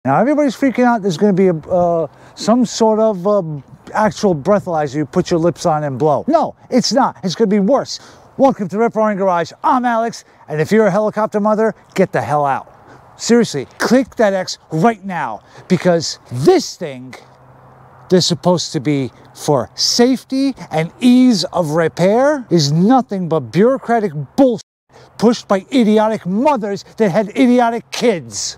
Now everybody's freaking out there's going to be some sort of actual breathalyzer you put your lips on and blow. No, it's not. It's going to be worse. Welcome to Rip Roaring Garage. I'm Alex, and if you're a helicopter mother, get the hell out. Seriously, click that X right now, because this thing is supposed to be for safety and ease of repair is nothing but bureaucratic bullshit pushed by idiotic mothers that had idiotic kids.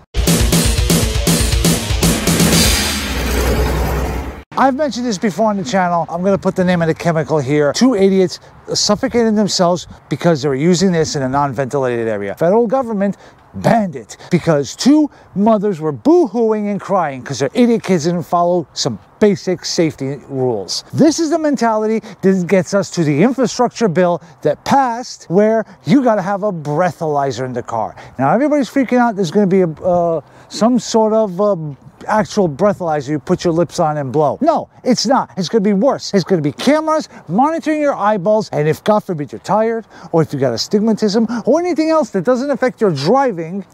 I've mentioned this before on the channel. I'm going to put the name of the chemical here. Two idiots suffocated themselves because they were using this in a non-ventilated area. Federal government banned it because two mothers were boo-hooing and crying because their idiot kids didn't follow some basic safety rules. This is the mentality that gets us to the infrastructure bill that passed, where you got to have a breathalyzer in the car. Now everybody's freaking out there's going to be some sort of actual breathalyzer you put your lips on and blow. No, it's not. It's going to be worse. It's going to be cameras monitoring your eyeballs, and if God forbid you're tired, or if you got astigmatism, or anything else that doesn't affect your driving,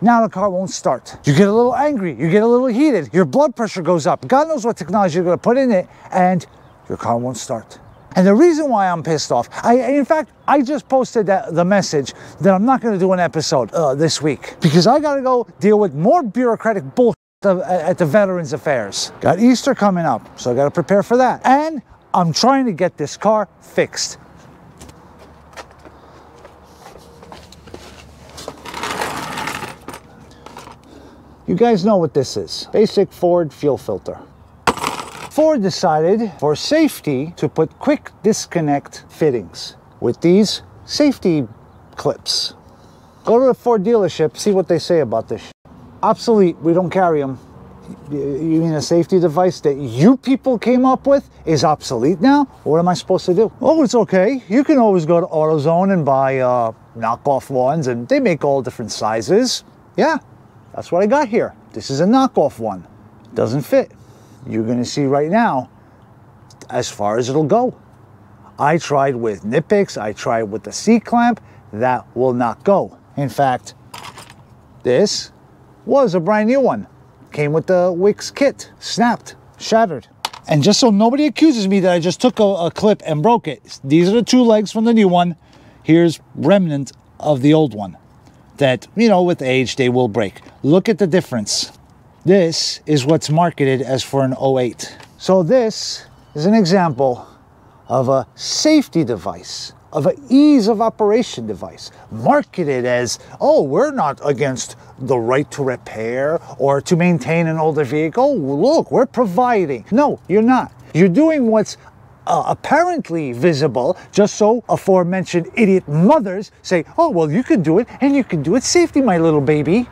now the car won't start. You get a little angry, you get a little heated, your blood pressure goes up, God knows what technology you're going to put in it, and your car won't start. And the reason why I'm pissed off, in fact, I just posted the message that I'm not going to do an episode this week, because I got to go deal with more bureaucratic bullshit at the Veterans Affairs. Got Easter coming up, so I got to prepare for that. And I'm trying to get this car fixed. You guys know what this is. Basic Ford fuel filter. Ford decided for safety to put quick disconnect fittings with these safety clips. Go to the Ford dealership, see what they say about this. Obsolete, we don't carry them. You mean a safety device that you people came up with is obsolete now? What am I supposed to do? Oh, it's okay. You can always go to AutoZone and buy knockoff ones, and they make all different sizes. Yeah, that's what I got here. This is a knockoff one. Doesn't fit. You're gonna see right now as far as it'll go. I tried with Nipix, I tried with the C-clamp, that will not go. In fact, this was a brand new one. Came with the Wix kit, snapped, shattered. And just so nobody accuses me that I just took a clip and broke it, these are the two legs from the new one. Here's remnant of the old one that, you know, with age they will break. Look at the difference. This is what's marketed as for an 08. So this is an example of a safety device, of an ease of operation device, marketed as, oh, we're not against the right to repair or to maintain an older vehicle. Oh, look, we're providing. No, you're not. You're doing what's apparently visible, just so aforementioned idiot mothers say, oh, well, you can do it, and you can do it safely, my little baby.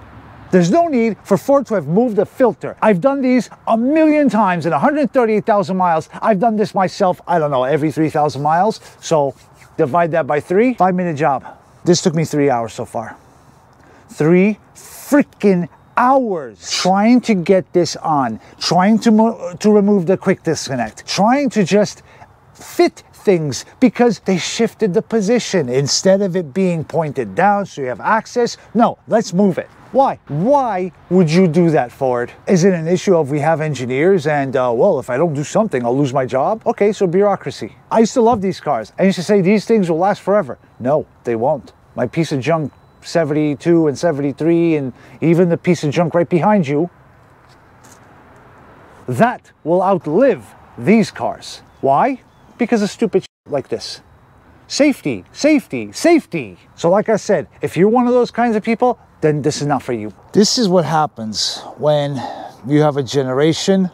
There's no need for Ford to have moved the filter. I've done these a million times in 138,000 miles. I've done this myself, I don't know, every 3,000 miles. So divide that by 3, 5-minute job. This took me 3 hours so far. 3 freaking hours trying to get this on, trying to remove the quick disconnect, trying to just fit things because they shifted the position. Instead of it being pointed down so you have access, no, let's move it. Why? Why would you do that, Ford? Is it an issue of we have engineers and, well, if I don't do something, I'll lose my job? Okay, so bureaucracy. I used to love these cars. I used to say these things will last forever. No, they won't. My piece of junk 72 and 73 and even the piece of junk right behind you, that will outlive these cars. Why? Because of stupid shit like this. Safety, safety, safety. So like I said, if you're one of those kinds of people, then this is not for you. This is what happens when you have a generation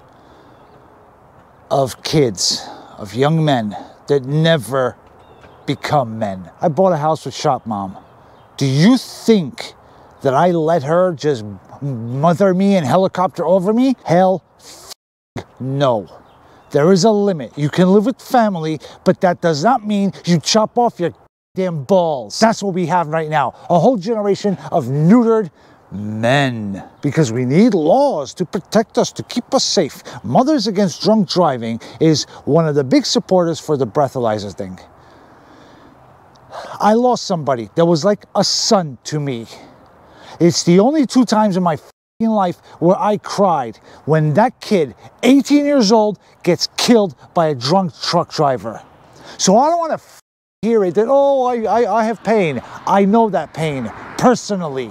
of kids, of young men that never become men. I bought a house with Shop Mom. Do you think that I let her just mother me and helicopter over me? Hell no. There is a limit. You can live with family, but that does not mean you chop off your damn balls. That's what we have right now. A whole generation of neutered men. Because we need laws to protect us, to keep us safe. Mothers Against Drunk Driving is one of the big supporters for the breathalyzer thing. I lost somebody that was like a son to me. It's the only 2 times in my life where I cried when that kid, 18 years old, gets killed by a drunk truck driver. So I don't want to hear it that, oh, I have pain. I know that pain personally.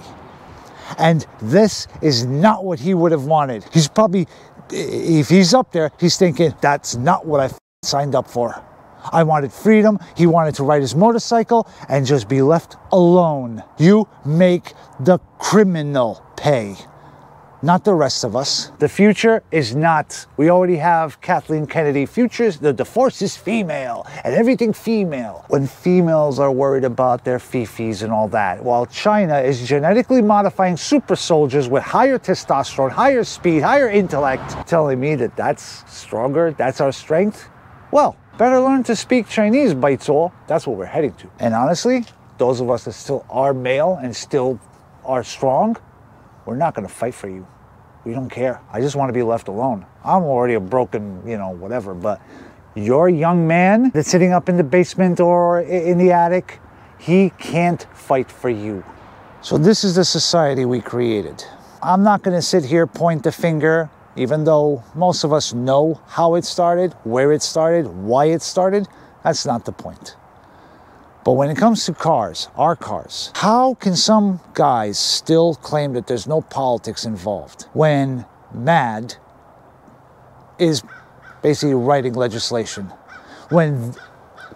And this is not what he would have wanted. He's probably, if he's up there, he's thinking, that's not what I signed up for. I wanted freedom. He wanted to ride his motorcycle and just be left alone. You make the criminal pay, not the rest of us. The future is not, we already have Kathleen Kennedy. Futures, the force is female and everything female. When females are worried about their fifis and all that, while China is genetically modifying super soldiers with higher testosterone, higher speed, higher intellect, telling me that that's stronger, that's our strength. Well, better learn to speak Chinese, Baitzo. That's what we're heading to. And honestly, those of us that still are male and still are strong, we're not going to fight for you. We don't care. I just want to be left alone. I'm already a broken, whatever, but your young man that's sitting up in the basement or in the attic, he can't fight for you. So this is the society we created. I'm not going to sit here, point the finger, even though most of us know how it started, where it started, why it started. That's not the point. But when it comes to cars, our cars, how can some guys still claim that there's no politics involved when MADD is basically writing legislation? When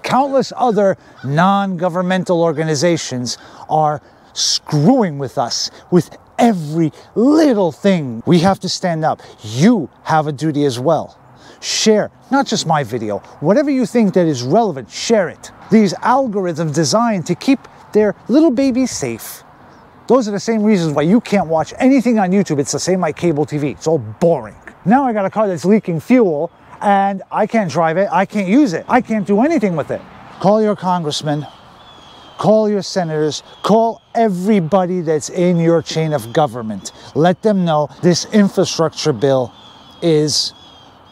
countless other non-governmental organizations are screwing with us with every little thing. We have to stand up. You have a duty as well. Share, not just my video, whatever you think that is relevant, share it. These algorithms designed to keep their little babies safe. Those are the same reasons why you can't watch anything on YouTube. It's the same like cable TV. It's all boring. Now I got a car that's leaking fuel and I can't drive it. I can't use it. I can't do anything with it. Call your congressman. Call your senators. Call everybody that's in your chain of government. Let them know this infrastructure bill is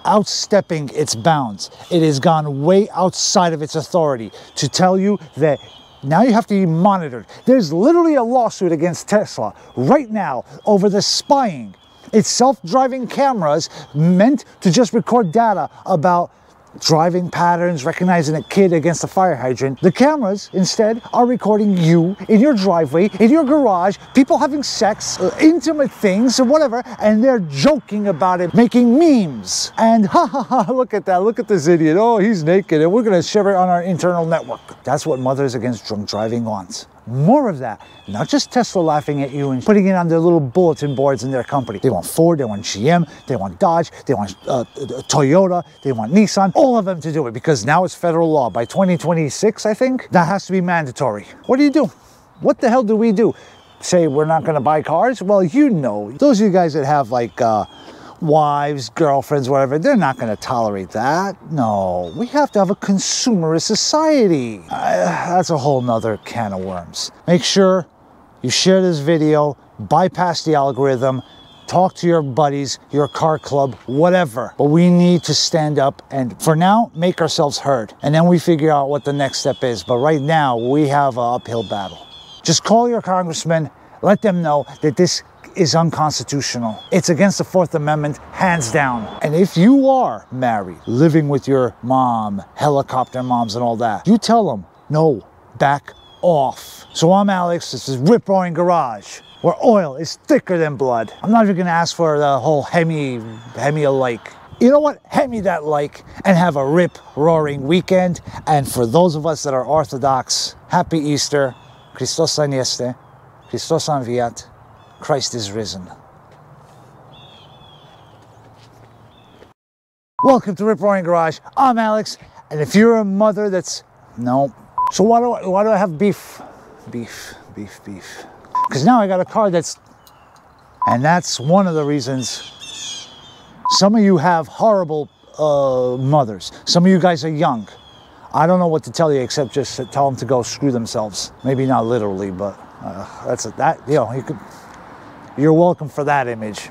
outstepping its bounds. It has gone way outside of its authority to tell you that now you have to be monitored. There's literally a lawsuit against Tesla right now over the spying. It's self-driving cameras meant to just record data about driving patterns, recognizing a kid against a fire hydrant. The cameras instead are recording you in your driveway, in your garage, people having sex, intimate things or whatever, and they're joking about it, making memes. And ha ha ha, look at that, look at this idiot, oh, he's naked, and we're gonna share it on our internal network. That's what Mothers Against Drunk Driving wants. More of that. Not just Tesla laughing at you and putting it on their little bulletin boards in their company. They want Ford, they want GM, they want Dodge, they want Toyota, they want Nissan, all of them to do it because now it's federal law. By 2026, I think, that has to be mandatory. What do you do? What the hell do we do? Say we're not going to buy cars? Well, you know, those of you guys that have like wives, girlfriends, whatever, they're not going to tolerate that. No, we have to have a consumerist society. That's a whole nother can of worms. Make sure you share this video, bypass the algorithm, talk to your buddies, your car club, whatever. But we need to stand up and for now, make ourselves heard. And then we figure out what the next step is. But right now, we have an uphill battle. Just call your congressman, let them know that this is unconstitutional. It's against the Fourth Amendment, hands down. And if you are married, living with your mom, helicopter moms and all that, you tell them, no, back off. So I'm Alex, this is Rip Roaring Garage, where oil is thicker than blood. I'm not even gonna ask for the whole Hemi a like. You know what? Hemi that like and have a rip roaring weekend. And for those of us that are Orthodox, happy Easter. Christos aneste, Christos anviat. Christ is risen. Welcome to Rip Roaring Garage. I'm Alex, and if you're a mother that's no, so why do I have beef? Beef. Because now I got a car and that's one of the reasons. Some of you have horrible mothers. Some of you guys are young. I don't know what to tell you except just to tell them to go screw themselves. Maybe not literally, but you know, you could. You're welcome for that image.